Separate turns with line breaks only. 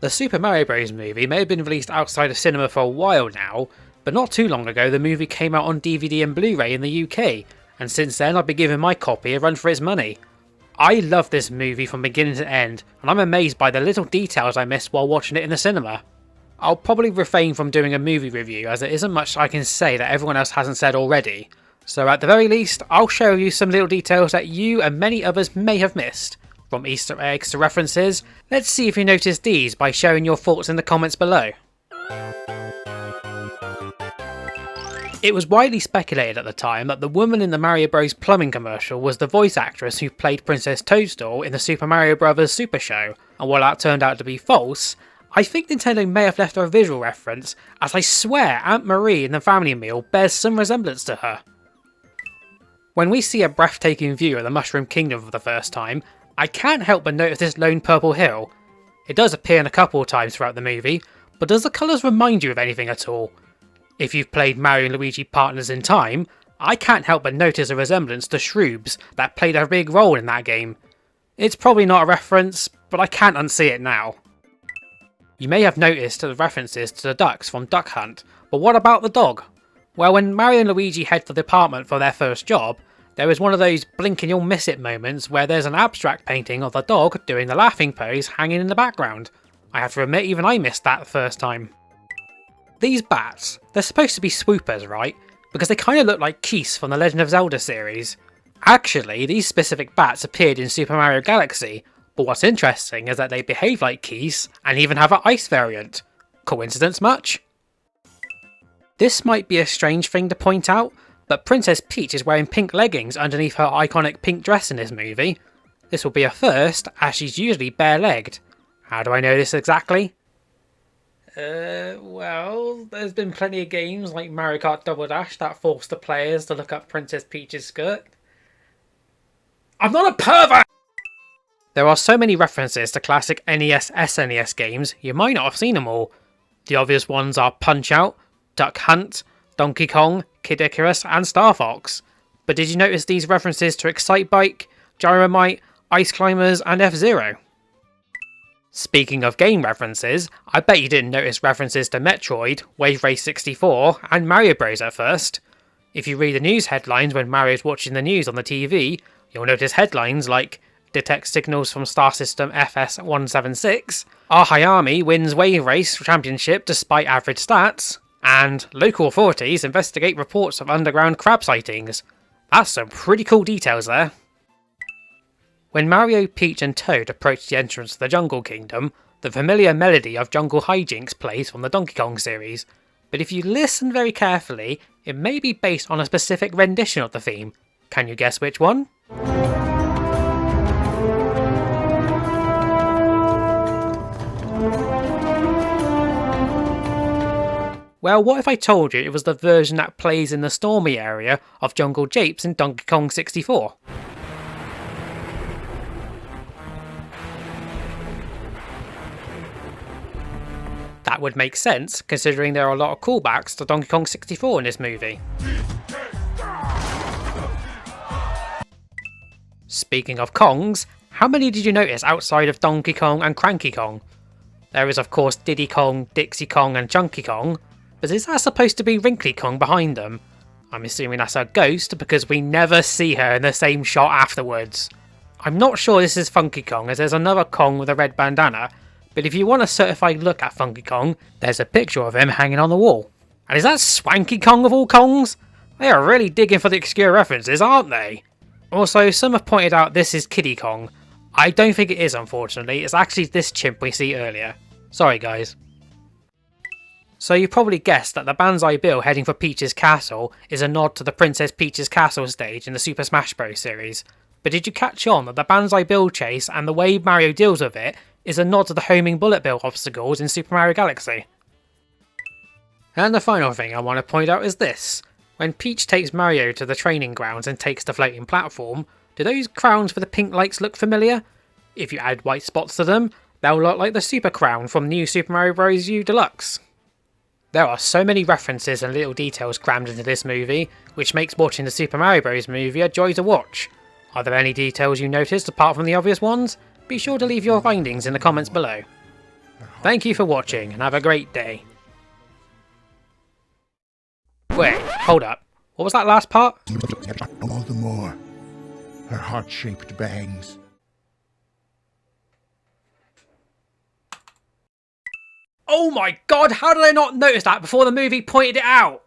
The Super Mario Bros. Movie may have been released outside of cinema for a while now, but not too long ago the movie came out on DVD and Blu-ray in the UK, and since then I've been giving my copy a run for its money. I love this movie from beginning to end, and I'm amazed by the little details I missed while watching it in the cinema. I'll probably refrain from doing a movie review as there isn't much I can say that everyone else hasn't said already, so at the very least I'll show you some little details that you and many others may have missed. From Easter eggs to references, let's see if you noticed these by sharing your thoughts in the comments below. It was widely speculated at the time that the woman in the Mario Bros plumbing commercial was the voice actress who played Princess Toadstool in the Super Mario Bros. Super Show, and while that turned out to be false, I think Nintendo may have left her a visual reference, as I swear Aunt Marie in the family meal bears some resemblance to her. When we see a breathtaking view of the Mushroom Kingdom for the first time, I can't help but notice this lone purple hill. It does appear in a couple of times throughout the movie, but does the colours remind you of anything at all? If you've played Mario and Luigi Partners in Time, I can't help but notice a resemblance to Shroobs that played a big role in that game. It's probably not a reference, but I can't unsee it now. You may have noticed the references to the ducks from Duck Hunt, but what about the dog? Well, when Mario and Luigi head for the apartment for their first job, there is one of those blink and you'll miss it moments where there's an abstract painting of the dog doing the laughing pose hanging in the background. I have to admit, even I missed that the first time. These bats, they're supposed to be swoopers, right? Because they kind of look like Keese from the Legend of Zelda series. Actually, these specific bats appeared in Super Mario Galaxy, but what's interesting is that they behave like Keese and even have an ice variant. Coincidence much? This might be a strange thing to point out, but Princess Peach is wearing pink leggings underneath her iconic pink dress in this movie. This will be a first, as she's usually bare-legged. How do I know this exactly? Well, there's been plenty of games like Mario Kart Double Dash that force the players to look up Princess Peach's skirt. I'm not a pervert! There are so many references to classic NES, SNES games, you might not have seen them all. The obvious ones are Punch-Out!, Duck Hunt!, Donkey Kong, Kid Icarus and Star Fox. But did you notice these references to Excitebike, Gyromite, Ice Climbers and F-Zero? Speaking of game references, I bet you didn't notice references to Metroid, Wave Race 64 and Mario Bros at first. If you read the news headlines when Mario's watching the news on the TV, you'll notice headlines like Detect signals from Star System FS176, Our Hayami wins Wave Race Championship despite average stats, and local authorities investigate reports of underground crab sightings. That's some pretty cool details there. When Mario, Peach and Toad approach the entrance to the Jungle Kingdom, the familiar melody of Jungle Hijinks plays from the Donkey Kong series, but if you listen very carefully, it may be based on a specific rendition of the theme. Can you guess which one? Well, what if I told you it was the version that plays in the stormy area of Jungle Japes in Donkey Kong 64? That would make sense, considering there are a lot of callbacks to Donkey Kong 64 in this movie. Speaking of Kongs, how many did you notice outside of Donkey Kong and Cranky Kong? There is of course Diddy Kong, Dixie Kong and Chunky Kong, but is that supposed to be Wrinkly Kong behind them? I'm assuming that's a ghost because we never see her in the same shot afterwards. I'm not sure this is Funky Kong as there's another Kong with a red bandana, but if you want a certified look at Funky Kong, there's a picture of him hanging on the wall. And is that Swanky Kong of all Kongs? They are really digging for the obscure references, aren't they? Also, some have pointed out this is Kiddy Kong. I don't think it is, unfortunately. It's actually this chimp we see earlier. Sorry guys. So you probably guessed that the Banzai Bill heading for Peach's castle is a nod to the Princess Peach's castle stage in the Super Smash Bros. Series. But did you catch on that the Banzai Bill chase and the way Mario deals with it is a nod to the homing bullet bill obstacles in Super Mario Galaxy? And the final thing I want to point out is this. When Peach takes Mario to the training grounds and takes the floating platform, do those crowns with the pink lights look familiar? If you add white spots to them, they'll look like the Super Crown from New Super Mario Bros. U Deluxe. There are so many references and little details crammed into this movie, which makes watching the Super Mario Bros. Movie a joy to watch. Are there any details you noticed apart from the obvious ones? Be sure to leave your findings in the comments below. Thank you for watching, and have a great day. Wait, hold up. What was that last part?
All the more. Her heart-shaped bangs.
Oh my god, how did I not notice that before the movie pointed it out?